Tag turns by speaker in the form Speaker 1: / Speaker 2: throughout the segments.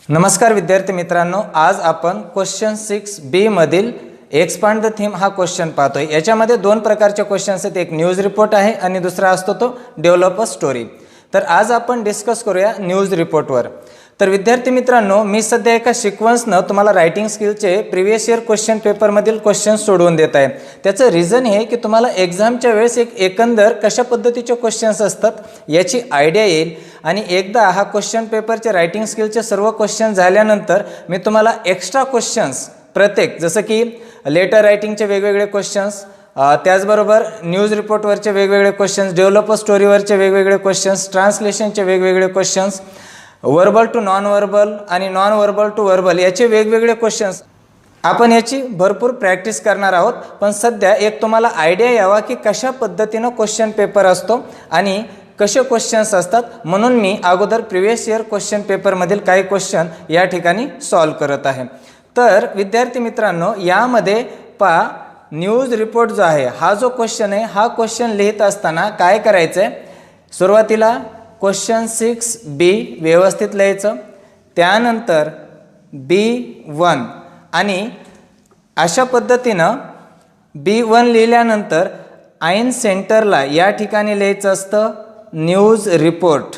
Speaker 1: नमस्कार विद्यार्थी मित्रांनो, आज आपण क्वेश्चन 6B मधील एक्सपांड द थीम हा क्वेश्चन पाहतोय। याच्यामध्ये दोन प्रकारचे क्वेश्चन्स आहेत, एक न्यूज रिपोर्ट आहे आणि दुसरा असतो तो डेव्हलप अ स्टोरी। तर आज आपण डिस्कस करूया न्यूज रिपोर्टवर। तर विद्यार्थी मित्रांनो, मी सध्या एका सिक्वेन्सनं तुम्हाला रायटिंग स्किलचे प्रीवियस इयर क्वेश्चन पेपरमधील क्वेश्चन्स सोडवून देत आहे। त्याचं रिझन हे की तुम्हाला एक्झामच्या वेळेस एक एकंदर कशा पद्धतीचे क्वेश्चन्स असतात याची आयडिया येईल आणि एकदा हा क्वेश्चन पेपरचे रायटिंग स्किलचे सर्व क्वेश्चन झाल्यानंतर मी तुम्हाला एक्स्ट्रा क्वेश्चन्स प्रत्येक, जसं की लेटर रायटिंगचे वेगवेगळे क्वेश्चन्स, त्याचबरोबर न्यूज रिपोर्टवरचे वेगवेगळे क्वेश्चन्स, डेव्हलप स्टोरीवरचे वेगवेगळे क्वेश्चन्स, ट्रान्सलेशनचे वेगवेगळे questions, verbal to non verbal आणि नॉन वर्बल टू वर्बल याचे वेगवेगळे क्वेश्चन्स आपण याची भरपूर प्रॅक्टिस करणार आहोत। पण सध्या एक तुम्हाला आयडिया यावा की कशा पद्धतीनं क्वेश्चन पेपर असतो आणि कसे क्वेश्चन्स असतात, म्हणून मी अगोदर प्रीवियस इयर क्वेश्चन पेपरमधील काही क्वेश्चन या ठिकाणी सॉल्व करत आहे। तर विद्यार्थी मित्रांनो, यामध्ये पहा न्यूज रिपोर्ट जो आहे हा जो क्वेश्चन आहे, हा क्वेश्चन लिहित असताना काय करायचं आहे, सुरुवातीला क्वेश्चन 6B व्यवस्थित लिहायचं, त्यानंतर B1 आणि अशा पद्धतीनं B1 लिहिल्यानंतर ऐन सेंटरला या ठिकाणी लिहायचं असतं न्यूज रिपोर्ट।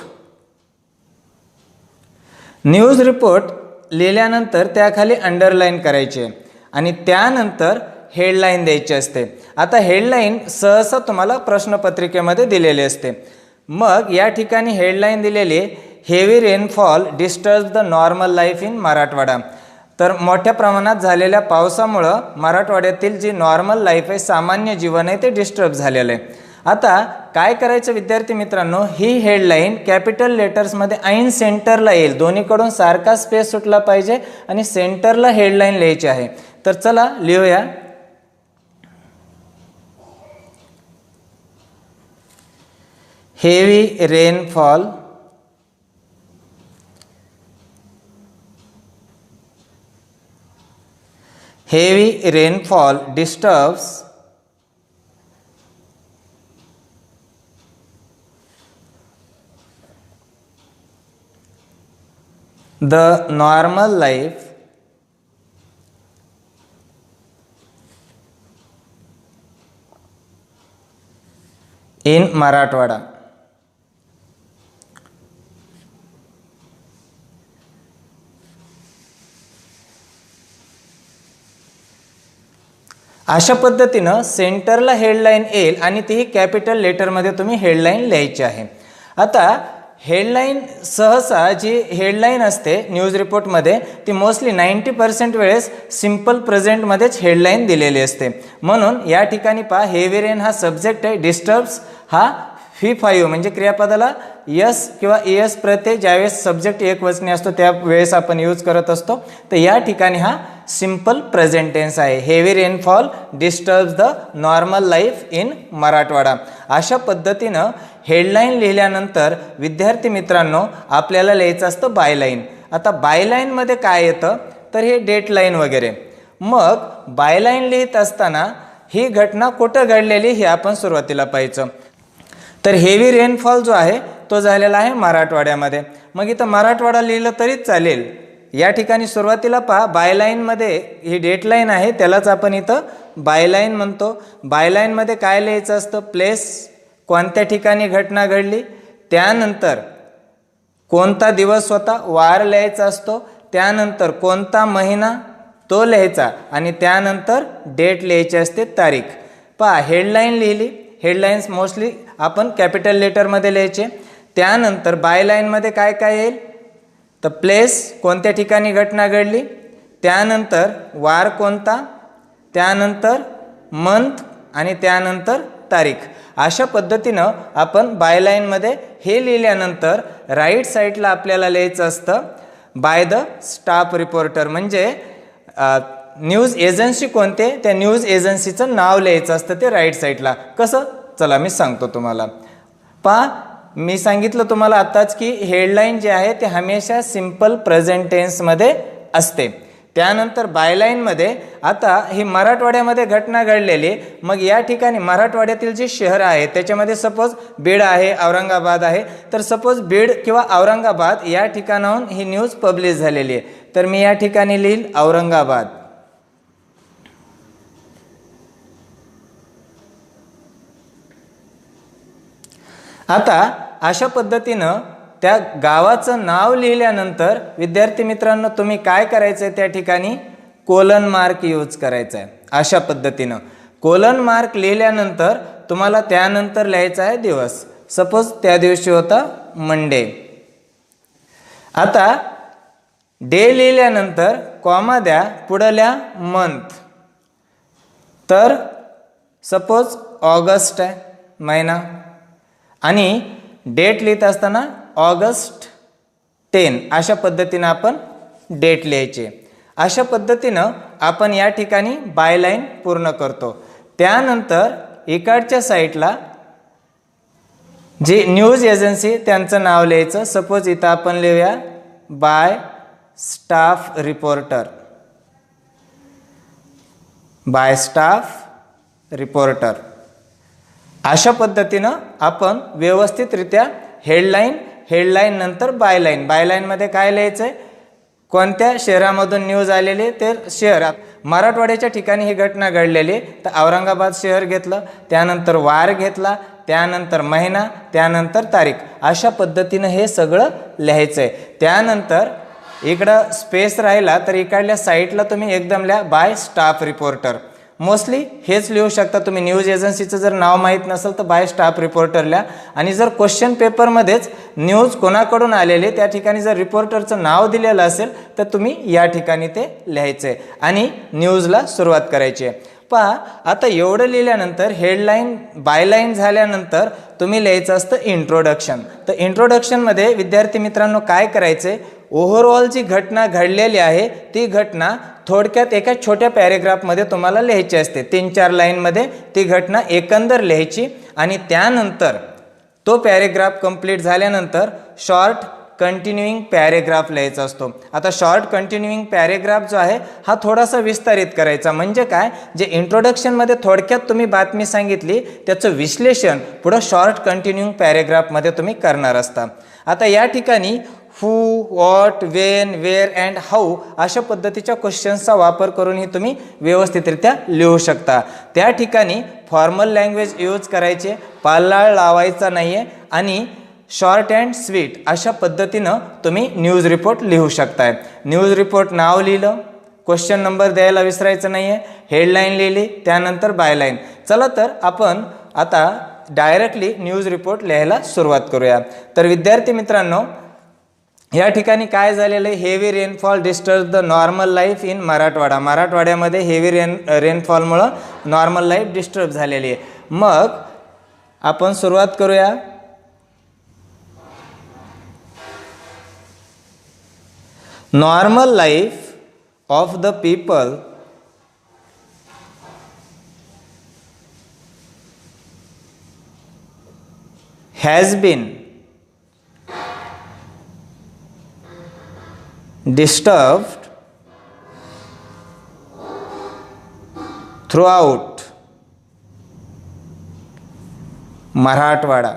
Speaker 1: न्यूज रिपोर्ट लिहिल्यानंतर त्याखाली अंडरलाईन करायचे आणि त्यानंतर हेडलाईन द्यायची असते। आता हेडलाईन सहसा तुम्हाला प्रश्नपत्रिकेमध्ये दिलेली असते। मग या ठिकाणी हेडलाईन दिलेली heavy rainfall disturbs the normal life in Marathwada. तर मोठ्या प्रमाणात झालेल्या पावसामुळं मराठवाड्यातील जी नॉर्मल लाईफ आहे, सामान्य जीवन आहे, ते डिस्टर्ब झालेलं आहे। आता काय करायचं विद्यार्थी मित्रांनो, ही हेडलाईन कॅपिटल लेटर्समध्ये ऐन सेंटरला येईल, दोन्हीकडून सारखा स्पेस सुटला पाहिजे आणि सेंटरला हेडलाईन लिहायची आहे। तर चला लिहूया, heavy rainfall disturbs the normal life in Marathwada। अशा पद्धतीनं सेंटरला हेडलाईन येईल आणि तीही कॅपिटल लेटरमध्ये तुम्ही हेडलाईन लिहायची आहे। आता हेडलाईन सहसा जी हेडलाईन असते न्यूज रिपोर्टमध्ये ती मोस्टली 90% वेळेस सिम्पल प्रेझेंटमध्येच हेडलाईन दिलेली असते। म्हणून या ठिकाणी पहा, हेवी रेन हा सब्जेक्ट आहे, डिस्टर्ब्स हा V5 म्हणजे क्रियापदाला यस किंवा एस प्रत्यय ज्यावेळेस सब्जेक्ट एकवचनी असतो त्यावेळेस आपण यूज करत असतो। तर या ठिकाणी हा सिंपल प्रेझेंट टेन्स आहे, heavy rainfall disturbs the normal life in Marathwada. अशा पद्धतीनं हेडलाईन लिहिल्यानंतर विद्यार्थी मित्रांनो आपल्याला लिहायचं असतं बायलाईन। आता बायलाईनमध्ये काय येतं तर हे डेटलाईन वगैरे। मग बायलाईन लिहित असताना ही घटना कुठं घडलेली हे आपण सुरुवातीला पाहायचं। तर हेवी रेनफॉल जो आहे तो झालेला आहे मराठवाड्यामध्ये। मग इथं मराठवाडा लिहिलं तरीच चालेल। या ठिकाणी सुरुवातीला पहा, बायलाईनमध्ये ही डेटलाईन आहे, त्यालाच आपण इथं बायलाईन म्हणतो। बायलाईनमध्ये काय लिहायचं असतं, प्लेस कोणत्या ठिकाणी घटना घडली, त्यानंतर कोणता दिवस होता, वार लिहायचा असतो, त्यानंतर कोणता महिना तो लिहायचा आणि त्यानंतर डेट लिहायची असते, तारीख। पहा, हेडलाईन लिहिली, हेडलाईन्स मोस्टली आपण कॅपिटल लेटरमध्ये लिहायचे। त्यानंतर बायलाईनमध्ये काय काय येईल तर प्लेस कोणत्या ठिकाणी घटना घडली, त्यानंतर वार कोणता, त्यानंतर मंथ आणि त्यानंतर तारीख। अशा पद्धतीनं आपण बायलाईनमध्ये हे लिहिल्यानंतर राईट साईडला आपल्याला लिहायचं असतं बाय द स्टाफ रिपोर्टर, म्हणजे न्यूज एजन्सी कोणते त्या न्यूज एजन्सीचं नाव लिहायचं असतं ते राईट साईडला। कसं, चला मी सांगतो तुम्हाला। पहा, मी सांगितलं तुम्हाला आत्ताच की हेडलाईन जे आहे ते हमेशा सिंपल प्रेझेंट टेन्समध्ये असते। त्यानंतर बायलाईनमध्ये आता ही मराठवाड्यामध्ये घटना घडलेली, मग या ठिकाणी मराठवाड्यातील जे शहर आहे त्याच्यामध्ये सपोज बीड आहे, औरंगाबाद आहे, तर सपोज बीड किंवा औरंगाबाद या ठिकाणाहून ही न्यूज पब्लिश झालेली आहे, तर मी या ठिकाणी लिहिल औरंगाबाद. आता अशा पद्धतीनं त्या गावाचं नाव लिहिल्यानंतर विद्यार्थी मित्रांनो तुम्ही काय करायचं आहे, त्या ठिकाणी कोलन मार्क यूज करायचा आहे. अशा पद्धतीनं कोलन मार्क लिहिल्यानंतर तुम्हाला त्यानंतर लिहायचा आहे दिवस. सपोज त्या दिवशी होता मंडे. आता डे लिहिल्यानंतर कॉमा द्या, पुढल्या मंथ, तर सपोज ऑगस्ट आहे महिना, आणि डेट लिहित असताना ऑगस्ट 10 अशा पद्धतीनं आपण डेट लिहायची. अशा पद्धतीनं आपण या ठिकाणी बायलाईन पूर्ण करतो. त्यानंतर इकडच्या साईडला जी न्यूज एजन्सी त्यांचं नाव लिहायचं. सपोज इथं आपण लिहूया bye staff reporter, bye staff reporter. अशा पद्धतीनं आपण व्यवस्थितरित्या हेडलाईन नंतर बायलाईन, बायलाईनमध्ये काय लिहायचं आहे, कोणत्या शहरामधून न्यूज आलेली ते शहर. मराठवाड्याच्या ठिकाणी ही घटना घडलेली, तर औरंगाबाद शहर घेतलं, त्यानंतर वार घेतला, त्यानंतर महिना, त्यानंतर तारीख. अशा पद्धतीनं हे सगळं लिहायचं आहे. त्यानंतर इकडं स्पेस राहिला तर इकडल्या साईडला तुम्ही एकदम लिहा बाय स्टाफ रिपोर्टर. मोस्टली हेच लिहू शकता तुम्ही. न्यूज एजन्सीचं जर नाव माहीत नसेल तर बाय स्टाफ रिपोर्टर लिहा. आणि जर क्वेश्चन पेपरमध्येच न्यूज कोणाकडून आलेले त्या ठिकाणी जर रिपोर्टरचं नाव दिलेलं असेल तर तुम्ही या ठिकाणी ते लिहायचं आहे आणि न्यूजला सुरुवात करायची आहे. पहा आता एवढं लिहिल्यानंतर हेडलाईन बायलाईन झाल्यानंतर तुम्ही लिहायचं असतं इंट्रोडक्शन. तर इंट्रोडक्शनमध्ये विद्यार्थी मित्रांनो काय करायचं आहे, ओव्हरऑल जी घटना घडलेली आहे ती घटना थोडक्यात एका छोट्या पॅरेग्राफमध्ये तुम्हाला लिहायची असते. 3-4 लाईनमध्ये ती घटना एकंदर लिहायची आणि त्यानंतर तो पॅरेग्राफ कंप्लीट झाल्यानंतर शॉर्ट कंटिन्युईंग पॅरेग्राफ लिहायचा असतो. आता शॉर्ट कंटिन्युईंग पॅरेग्राफ जो आहे हा थोडासा विस्तारित करायचा. म्हणजे काय, जे इंट्रोडक्शनमध्ये थोडक्यात तुम्ही बातमी सांगितली त्याचं विश्लेषण पुढं शॉर्ट कंटिन्युईंग पॅरेग्राफमध्ये तुम्ही करणार असता. आता या ठिकाणी who, what, when, where and how अशा पद्धतीच्या क्वेश्चन्सचा वापर करूनही तुम्ही व्यवस्थितरित्या लिहू शकता. त्या ठिकाणी फॉर्मल लँग्वेज यूज करायचे, पाल्लाळ लावायचा नाही आहे आणि शॉर्ट अँड स्वीट अशा पद्धतीनं तुम्ही न्यूज रिपोर्ट लिहू शकताय. न्यूज रिपोर्ट नाव लिहिलं, क्वेश्चन नंबर द्यायला विसरायचं नाही आहे, हेडलाईन लिहिली, त्यानंतर बायलाईन. चला तर आपण आता डायरेक्टली न्यूज रिपोर्ट लिहायला सुरुवात करूया. तर विद्यार्थी मित्रांनो या ठिकाणी काय झालेलं आहे, heavy rainfall disturb the normal life in Marathwada. मराठवाड्यामध्ये हेवी रेनफॉलमुळं नॉर्मल लाईफ डिस्टर्ब झालेली आहे. मग आपण सुरुवात करूया. Normal life of the people has been disturbed throughout Marathwada.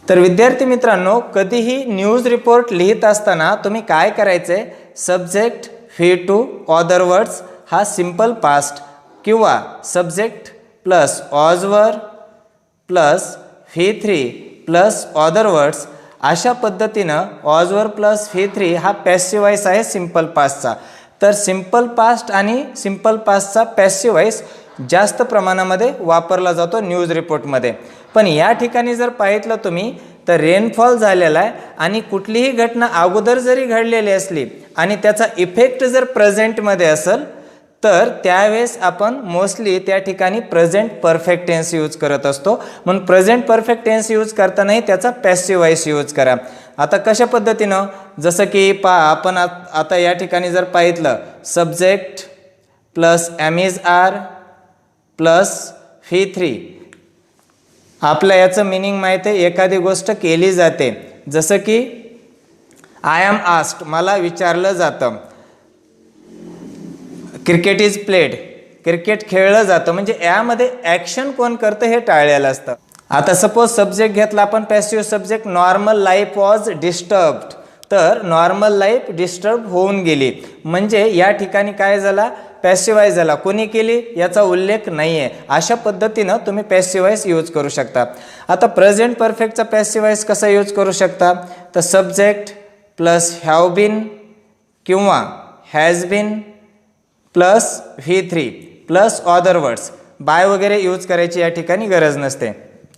Speaker 1: तर विद्यार्थी मित्रांनो कधीही न्यूज रिपोर्ट लिहित असताना तुम्ही काय करायचे, subject V two other words हा सिंपल पास्ट किंवा सब्जेक्ट प्लस ऑजवर प्लस फी3 प्लस ऑदर वर्ड्स अशा पद्धतीनं ऑजवर प्लस फी3 हा पॅसिव्ह वॉइस आहे सिंपल पास्टचा. तर सिंपल पास्ट आणि सिंपल पास्टचा पॅसिव्ह वॉइस जास्त प्रमाणामध्ये वापरला जातो न्यूज रिपोर्टमध्ये. पण या ठिकाणी जर पाहितलं तुम्ही तर रेनफॉल झालेला आहे आणि कुठलीही घटना अगोदर जरी घडलेली असली आणि त्याचा इफेक्ट जर प्रेझेंटमध्ये असेल तर त्यावेळेस आपण मोस्टली त्या ठिकाणी प्रेझेंट परफेक्ट टेन्स यूज करत असतो. म्हणून प्रेझेंट परफेक्ट टेन्स यूज करतानाही त्याचा पॅसिव्ह वॉइस यूज करा. आता कशा पद्धतीनं, जसं की आपण आता या ठिकाणी जर पाहितलं subject plus am is are plus फी3, आपल्या याचं मिनिंग माहीत आहे, एखादी गोष्ट केली जाते. जसं की आय एम आस्क्ड, मला विचारलं जातं. क्रिकेट इज प्लेड, क्रिकेट खेळलं जातं. म्हणजे यामध्ये ॲक्शन कोण करतं हे टाळलेलं असतं. आता सपोज सब्जेक्ट घेतला आपण passive subject, normal life was disturbed, तर नॉर्मल लाईफ डिस्टर्ब होऊन गेली. म्हणजे या ठिकाणी काय झाला, पॅसिव्हाइज झाला. कोणी केली याचा उल्लेख नाही आहे. अशा पद्धतीनं तुम्ही पॅसिव्हाइज यूज करू शकता. आता प्रेझेंट परफेक्टचा पॅसिव्हाइज कसा यूज करू शकता, तर सब्जेक्ट प्लस हॅव बीन किंवा has been plus V3 plus other words. By वगैरे यूज करायची या ठिकाणी गरज नसते.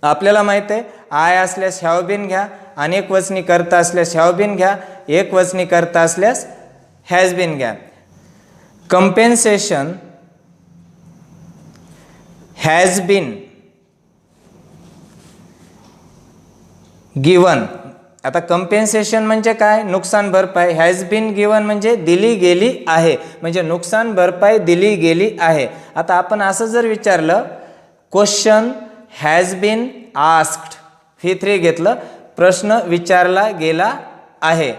Speaker 1: आपल्याला माहिती आहे आय असल्यास हॅव बीन घ्या, अनेक वचनी करता असल्यास हॅव बीन घ्या, एक वचनी करता असल्यास हॅज बीन घ्या. Compensation has been given. आता कंपेन्सेशन म्हणजे काय, नुकसान भरपाई. हॅज बीन गिवन म्हणजे दिली गेली आहे, म्हणजे नुकसान भरपाई दिली गेली आहे. आता आपण असं जर विचारलं, question has bin asked, V3 घेतलं, प्रश्न विचारला गेला आहे.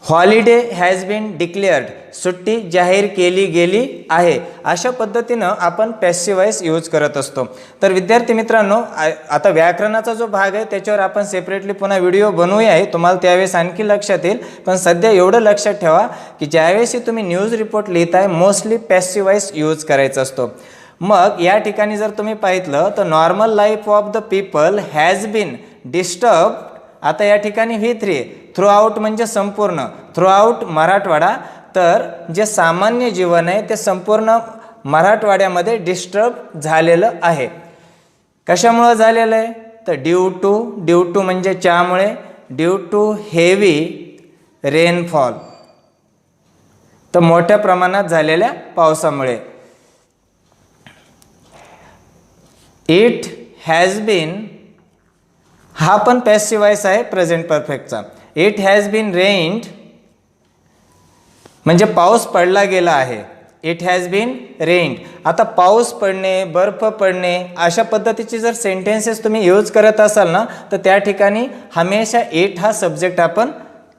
Speaker 1: हॉलिडे हॅज बीन डिक्लेअर्ड, सुट्टी जाहीर केली गेली आहे. अशा पद्धतीनं आपण पॅसिव्हाइज यूज करत असतो. तर विद्यार्थी मित्रांनो, आता व्याकरणाचा जो भाग आहे त्याच्यावर आपण सेपरेटली पुन्हा व्हिडिओ बनवूया आहे, तुम्हाला त्यावेळेस आणखी लक्षात येईल. पण सध्या एवढं लक्षात ठेवा की ज्यावेळेस तुम्ही न्यूज रिपोर्ट लिहिताय मोस्टली पॅसिव्हाइज यूज करायचा असतो. मग या ठिकाणी जर तुम्ही पाहितलं तर normal life of the people has been disturb. आता या ठिकाणी V3 थ्रू आउट म्हणजे संपूर्ण, थ्रू आउट मराठवाडा. तर जे सामान्य जीवन आहे ते संपूर्ण मराठवाड्यामध्ये डिस्टर्ब झालेलं आहे. कशामुळं झालेलं आहे, तर ड्यू टू म्हणजे त्यामुळे, ड्यू टू हेवी रेनफॉल, तर मोठ्या प्रमाणात झालेल्या पावसामुळे. इट हॅज बीन, हा पण पॅसिव्हाइज आहे प्रेझेंट परफेक्टचा. इट हॅज बीन रेन्ड म्हणजे पाऊस पडला गेला आहे. इट हॅज बीन रेन्ड. आता पाऊस पडणे, बर्फ पडणे अशा पद्धतीचे जर सेंटेन्सेस तुम्ही यूज करत असाल ना, तर त्या ठिकाणी हमेशा इट हा सब्जेक्ट आपण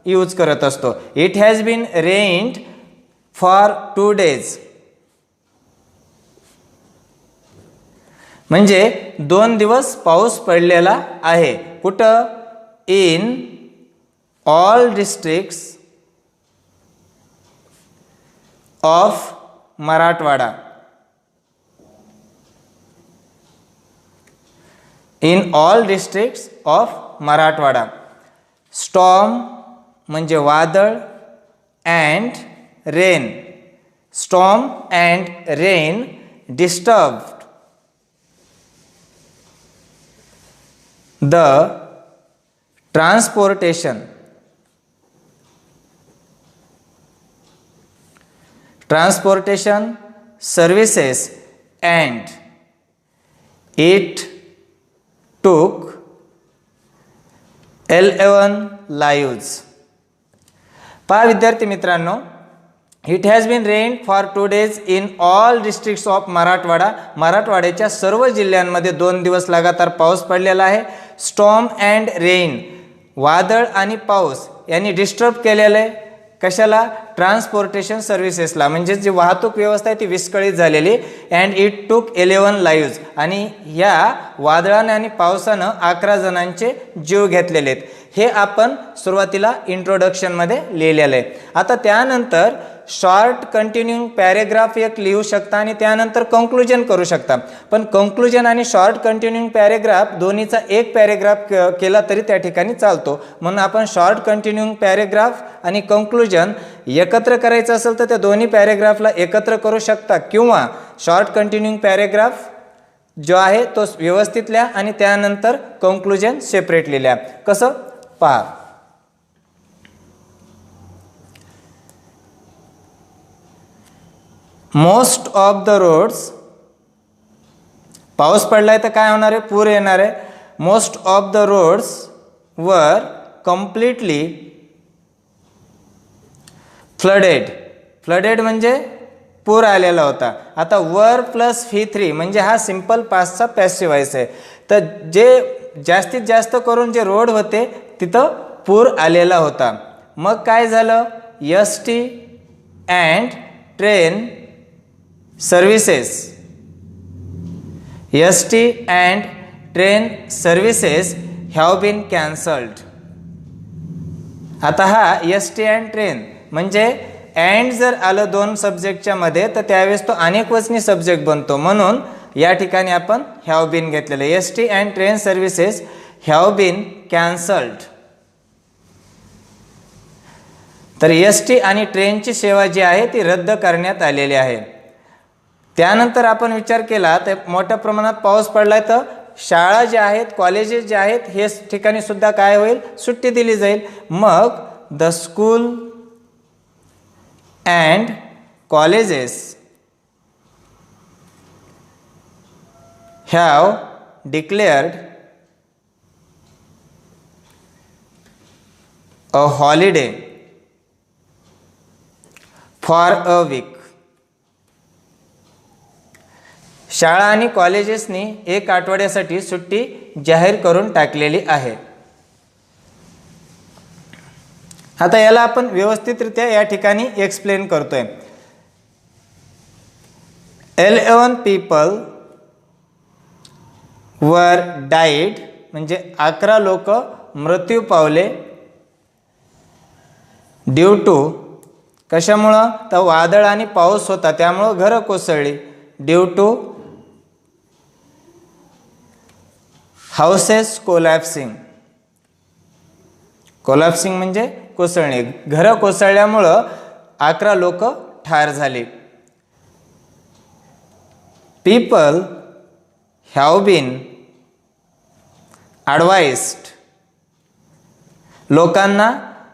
Speaker 1: यूज करत असतो. It has been rained for 2 days म्हणजे 2 दिवस पाऊस पडलेला आहे. कुठं, in all districts of Marathwada. In all districts of Marathwada. Storm म्हणजे वादळ, and rain, storm and rain disturbed the transportation services and it took 11 lives. पहा विद्यार्थी मित्रांनो, it has been rain for 2 days in all districts of Marathwada. मराठवाड्याच्या सर्व जिल्ह्यांमध्ये 2 दिवस लगातार पाऊस पडलेला आहे. स्टॉर्म अँड रेन, वादळ आणि पाऊस यांनी डिस्टर्ब केलेलं आहे. कशाला, ट्रान्सपोर्टेशन सर्व्हिसेसला, म्हणजे जी वाहतूक व्यवस्था आहे ती विस्कळीत झालेली. अँड इट टूक 11 lives, आणि या वादळाने आणि पावसानं 11 जणांचे जीव घेतलेले आहेत. हे आपण सुरुवातीला इंट्रोडक्शनमध्ये लिहिलेलं आहे. आता त्यानंतर शॉर्ट कंटिन्यूइंग पॅरेग्राफ एक लिहू शकता आणि त्यानंतर कंक्लुजन करू शकता. पण कंक्लुजन आणि शॉर्ट कंटिन्यूइंग पॅरेग्राफ दोन्हीचा एक पॅरेग्राफ केला तरी त्या ठिकाणी चालतो. म्हणून आपण शॉर्ट कंटिन्यूइंग पॅरेग्राफ आणि कंक्लुजन एकत्र करायचं असेल तर त्या दोन्ही पॅरेग्राफला एकत्र करू शकता, किंवा शॉर्ट कंटिन्यूइंग पॅरेग्राफ जो आहे तो व्यवस्थित लिहा आणि त्यानंतर कंक्लुजन सेपरेटली लिहा. कसं पहा, मोस्ट ऑफ द रोड्स, पाऊस पडलाय तर काय होणार आहे, पूर येणार आहे. Most of the roads were completely flooded. Flooded म्हणजे पूर आलेला होता. आता वर प्लस V3 म्हणजे हा सिंपल पास्टचा पॅसिव्ह व्हॉइस आहे. तर जे जास्तीत जास्त करून जे रोड होते तिथं पूर आलेला होता. मग काय झालं, S T and train services, S T and train services have been cancelled. आता हा एस टी अँड ट्रेन म्हणजे अँड जर आलं दोन सब्जेक्टच्या मध्ये तर त्यावेळेस तो अनेकवचनी सब्जेक्ट बनतो, म्हणून या ठिकाणी आपण हॅव बीन घेतलेलं. S T and train services have been cancelled. तर एस टी आणि ट्रेनची सेवा जी आहे ती रद्द करण्यात आलेली आहे. त्यानंतर आपण विचार केला तर मोठ्या प्रमाणात पाऊस पडलाय, तर शाळा ज्या आहेत, कॉलेजेस जे आहेत, हे ठिकाणी सुद्धा काय होईल, सुट्टी दिली जाईल. मग the school and colleges have declared a holiday for a week. शाळा आणि कॉलेजेसनी एक आठवड्यासाठी सुट्टी जाहीर करून टाकलेली आहे. आता याला आपण व्यवस्थितरित्या या ठिकाणी एक्सप्लेन करतोय. 11 people वर डाईड म्हणजे 11 लोक मृत्यू पावले. ड्यू टू कशामुळं, तर वादळ आणि पाऊस होता त्यामुळं घरं कोसळली. Due to houses collapsing, collapsing म्हणजे कोसळणे, घरं कोसळल्यामुळं 11 लोक ठार झाले. पीपल हॅव बीन ॲडवाइज्ड, लोकांना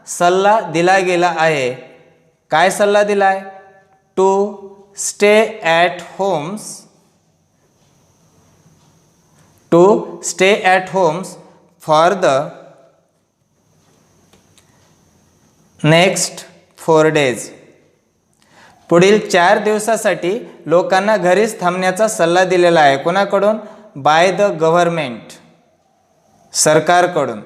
Speaker 1: सल्ला दिला गेला आहे. काय सल्ला दिलाय, to stay at homes, to stay at homes for the next 4 days. पुढील 4 दिवसासाठी लोकांना घरीच थांबण्याचा सल्ला दिलेला आहे. कोणाकडून, बाय द गव्हर्नमेंट, सरकारकडून.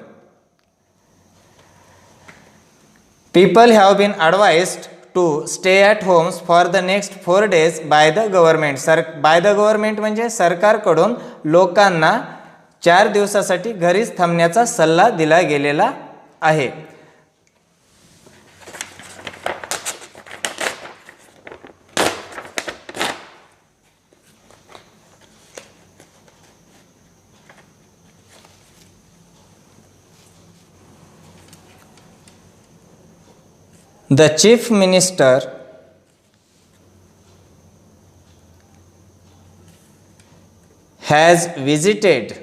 Speaker 1: People have been advised to stay at homes for the next 4 days by the government. By the government म्हणजे सरकारकडून लोकांना 4 दिवसासाठी घरीच थांबण्याचा सल्ला दिला गेलेला आहे. The chief minister has visited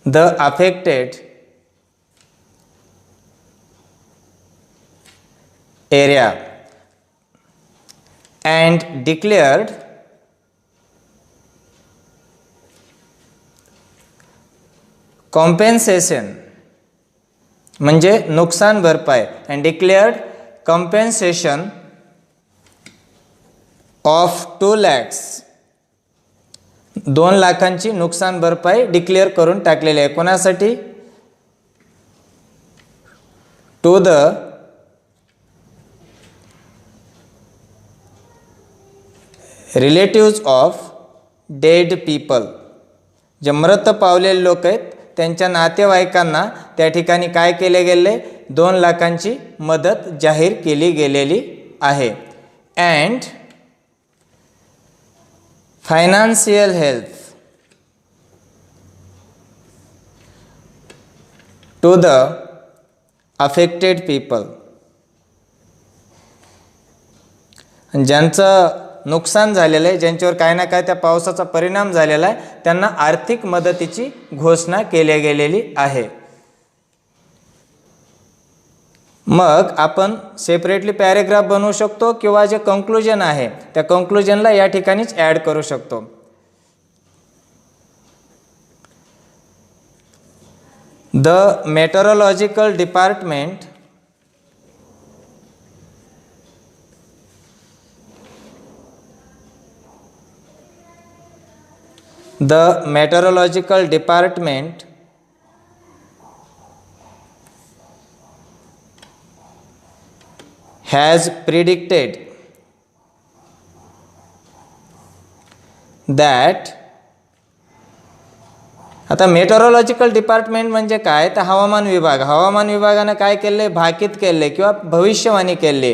Speaker 1: the affected area and declared compensation म्हणजे नुकसान भरपाई, and declared compensation of 2 lakhs, 2 लाखांची नुकसान भरपाई डिक्लेअर करून टाकलेली आहे. कोणासाठी, to the relatives of dead people, जे मृत पावलेले लोक आहेत त्यांच्या नातेवाईकांना त्या ठिकाणी काय केले गेले, 2 लाखांची मदत जाहीर केली गेलेली आहे. And financial help to the affected people, ज्यांचं नुकसान झालेलं आहे, ज्यांच्यावर काय ना काय त्या पावसाचा परिणाम झालेला आहे, त्यांना आर्थिक मदतीची घोषणा केली गेलेली आहे. मग आपण सेपरेटली पॅरेग्राफ बनवू शकतो किंवा जे कंक्लुजन आहे त्या कंक्लुजनला या ठिकाणीच ॲड करू शकतो. The meteorological department The meteorological department has predicted that. आता मेट्रोलॉजिकल डिपार्टमेंट म्हणजे काय, तर हवामान विभागानं काय केले, भाकीत केले किंवा भविष्यवाणी केले.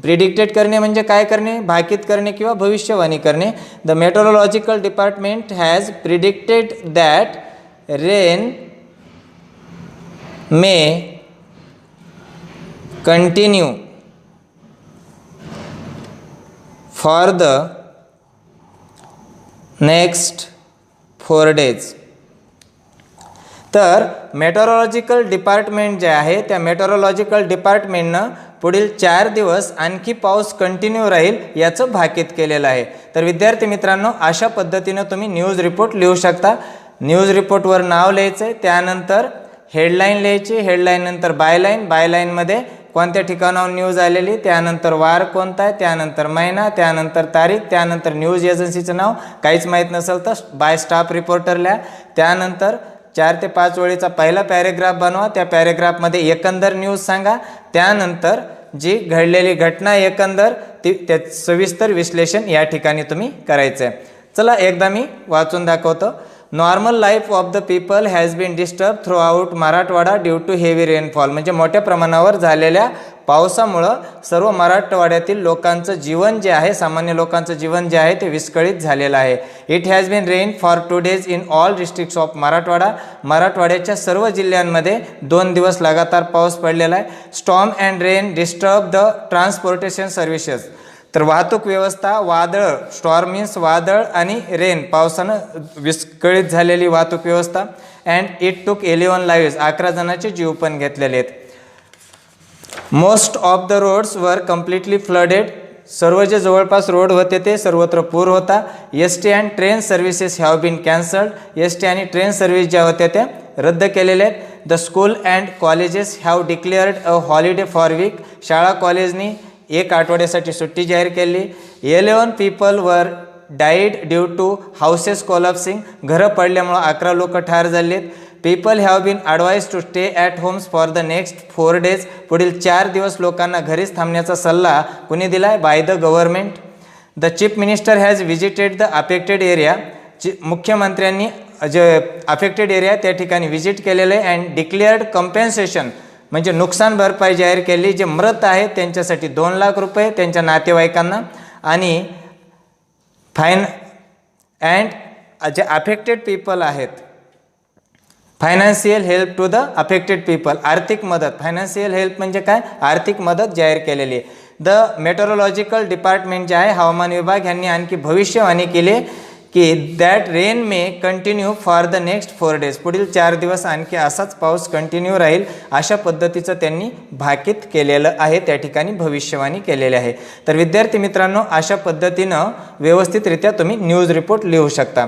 Speaker 1: प्रिडिक्टेड करणे म्हणजे काय करणे, भाकीत करणे किंवा भविष्यवाणी करणे. The meteorological department has predicted that rain may continue for the next 4 days. तर मेट्रोलॉजिकल डिपार्टमेंट जे आहे त्या मेट्रोलॉजिकल डिपार्टमेंटनं पुढील 4 दिवस आणखी पाऊस कंटिन्यू राहील याचं भाकीत केलेलं आहे. तर विद्यार्थी मित्रांनो, अशा पद्धतीनं तुम्ही न्यूज रिपोर्ट लिहू शकता. न्यूज रिपोर्टवर नाव लिहायचं आहे, त्यानंतर हेडलाईन लिहायची, हेडलाईननंतर बायलाईनमध्ये कोणत्या ठिकाणाहून न्यूज आलेली, त्यानंतर वार कोणता आहे, त्यानंतर महिना, त्यानंतर तारीख, त्यानंतर न्यूज एजन्सीचं नाव, काहीच माहीत नसेल तर बाय स्टाफ रिपोर्टर लिहा. त्यानंतर 4 ते 5 ओळीचा पहिला पॅरेग्राफ बनवा, त्या पॅरेग्राफमध्ये एकंदर न्यूज सांगा. त्यानंतर जी घडलेली घटना एकंदर त्या सविस्तर विश्लेषण या ठिकाणी तुम्ही करायचं आहे. चला एकदा मी वाचून दाखवतो. Normal life of the people has been disturb throughout Marathwada due to heavy rainfall. म्हणजे मोठ्या प्रमाणावर झालेल्या पावसामुळं सर्व मराठवाड्यातील लोकांचं जीवन जे आहे, सामान्य लोकांचं जीवन जे आहे ते विस्कळीत झालेलं आहे. It has been rain for 2 days in all districts of Marathwada. मराठवाड्याच्या सर्व जिल्ह्यांमध्ये 2 दिवस लगातार पाऊस पडलेला आहे. Storm and rain disturb the transportation services. तर वाहतूक व्यवस्था, वादळ, स्टॉर्म मीन्स वादळ आणि रेन पावसानं विस्कळीत झालेली वाहतूक व्यवस्था. And it took 11 lives. 11 जणांचे जीव पण घेतलेले आहेत. Most of the roads were completely flooded. सर्व जे जवळपास रोड होते ते सर्वत्र पूर होता. ST. And train services have been cancelled. ST. आणि ट्रेन सर्व्हिस ज्या होत्या त्या रद्द केलेल्या आहेत. The school and colleges have declared a holiday for week. शाळा कॉलेजनी 1 आठवड्यासाठी सुट्टी जाहीर केली. 11 people were died due to houses collapsing. घरं पडल्यामुळं 11 लोक ठार झालेत. People have been advise to stay at homes for the next 4 days. पुढील 4 दिवस लोकांना घरीच थांबण्याचा सल्ला कुणी दिला आहे, bye the government. The chief minister has visited the affected area. मुख्यमंत्र्यांनी जे अफेक्टेड एरिया त्या ठिकाणी व्हिजिट केलेलं आहे. अँड डिक्लेअर्ड कम्पेन्सेशन म्हणजे नुकसान भरपाई जाहीर केली. जे मृत आहेत त्यांच्यासाठी 2 लाख रुपये त्यांच्या नातेवाईकांना, आणि फाईन अँड जे अफेक्टेड पीपल आहेत financial help to the affected people. आर्थिक मदत, फायनान्शियल हेल्प म्हणजे काय, आर्थिक मदत जाहीर केलेली आहे. द मेट्रोलॉजिकल डिपार्टमेंट जे आहे हवामान विभाग यांनी आणखी भविष्यवाणी केली की that rain may continue for the next 4 days. पुढील 4 दिवस आणखी असाच पाऊस कंटिन्यू राहील अशा पद्धतीचं त्यांनी भाकीत केलेलं आहे, त्या ठिकाणी भविष्यवाणी केलेली आहे. तर विद्यार्थी मित्रांनो, अशा पद्धतीनं व्यवस्थितरित्या तुम्ही न्यूज रिपोर्ट लिहू शकता.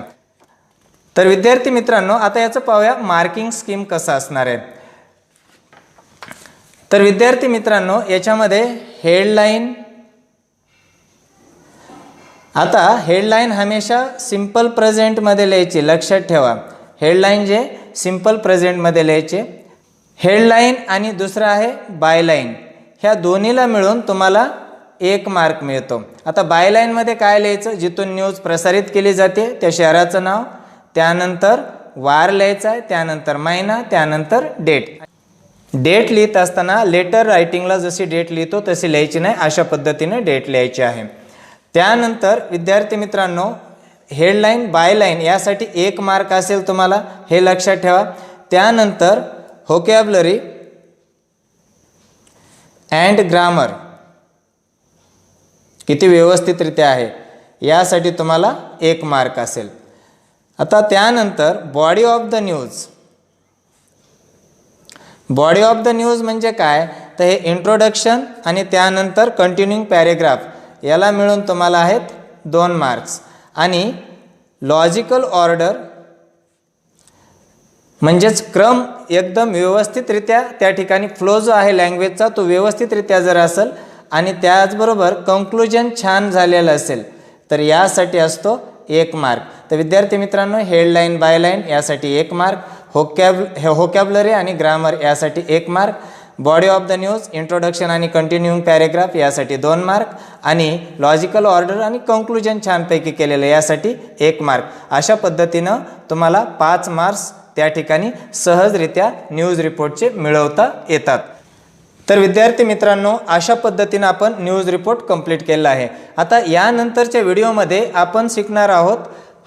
Speaker 1: तर विद्यार्थी मित्रांनो, आता याचं पाहूया मार्किंग स्कीम कसं असणार आहे. तर विद्यार्थी मित्रांनो, याच्यामध्ये हेडलाईन, आता हेडलाईन हमेशा सिंपल प्रेझेंटमध्ये लिहायची, लक्षात ठेवा. हेडलाईन जे सिंपल प्रेझेंटमध्ये लिहायचे. हेडलाईन आणि दुसरं आहे बायलाईन. ह्या दोन्हीला मिळून तुम्हाला 1 मार्क मिळतो. आता बायलाईनमध्ये काय लिहायचं, जिथून न्यूज प्रसारित केली जाते त्या शहराचं नाव, त्यानंतर वार लिहायचा आहे, त्यानंतर महिना, त्यानंतर डेट. डेट लिहित असताना लेटर रायटिंगला जशी डेट लिहितो तशी लिहायची नाही, अशा पद्धतीने डेट लिहायची आहे. त्यानंतर विद्यार्थी मित्रांनो, हेडलाईन बायलाईन यासाठी 1 मार्क असेल तुम्हाला, हे लक्षात ठेवा. त्यानंतर व्होकॅब्युलरी अँड ग्रामर किती व्यवस्थितरित्या आहे यासाठी तुम्हाला 1 मार्क असेल. आता त्यानंतर body of the news. Body of the news म्हणजे काय, तर हे इंट्रोडक्शन आणि त्यानंतर कंटिन्यूइंग पॅरेग्राफ याला मिळून तुम्हाला आहेत 2 मार्क्स. आणि लॉजिकल ऑर्डर म्हणजेच क्रम एकदम व्यवस्थितरित्या त्या ठिकाणी फ्लो जो आहे लँग्वेजचा तो व्यवस्थितरित्या जर असेल आणि त्याचबरोबर कंक्लुजन छान झालेलं असेल तर यासाठी असतो 1 मार्क. तर विद्यार्थी मित्रांनो, हेडलाईन बायलाईन यासाठी 1 मार्क, व्होकॅब्युलरी आणि ग्रामर यासाठी 1 mark, body of the news, introduction आणि कंटिन्यूइंग पॅरेग्राफ यासाठी 2 मार्क आणि लॉजिकल ऑर्डर आणि कंक्लुजन छानपैकी केलेलं यासाठी 1 मार्क. अशा पद्धतीनं तुम्हाला 5 मार्क्स त्या ठिकाणी सहजरित्या न्यूज रिपोर्टचे मिळवता येतात. तर विद्यार्थी मित्रांनो, अशा पद्धतीनं आपण न्यूज रिपोर्ट कंप्लीट केला आहे. आता यानंतरच्या व्हिडिओमध्ये आपण शिकणार आहोत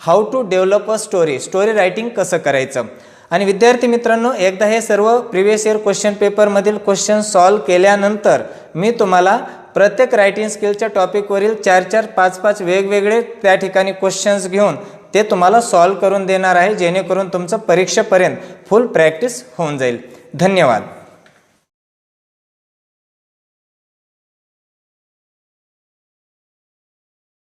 Speaker 1: how to develop a story writing कसं करायचं. आणि विद्यार्थी मित्रांनो, एकदा हे सर्व प्रिव्हियस इयर क्वेश्चन पेपरमधील क्वेश्चन सॉल्व केल्यानंतर मी तुम्हाला प्रत्येक रायटिंग स्किलच्या टॉपिकवरील 4-4, 5-5 वेगवेगळे त्या ठिकाणी क्वेश्चन्स घेऊन ते तुम्हाला सॉल्व करून देणार आहे, जेणेकरून तुमचं परीक्षेपर्यंत फुल प्रॅक्टिस होऊन जाईल. धन्यवाद.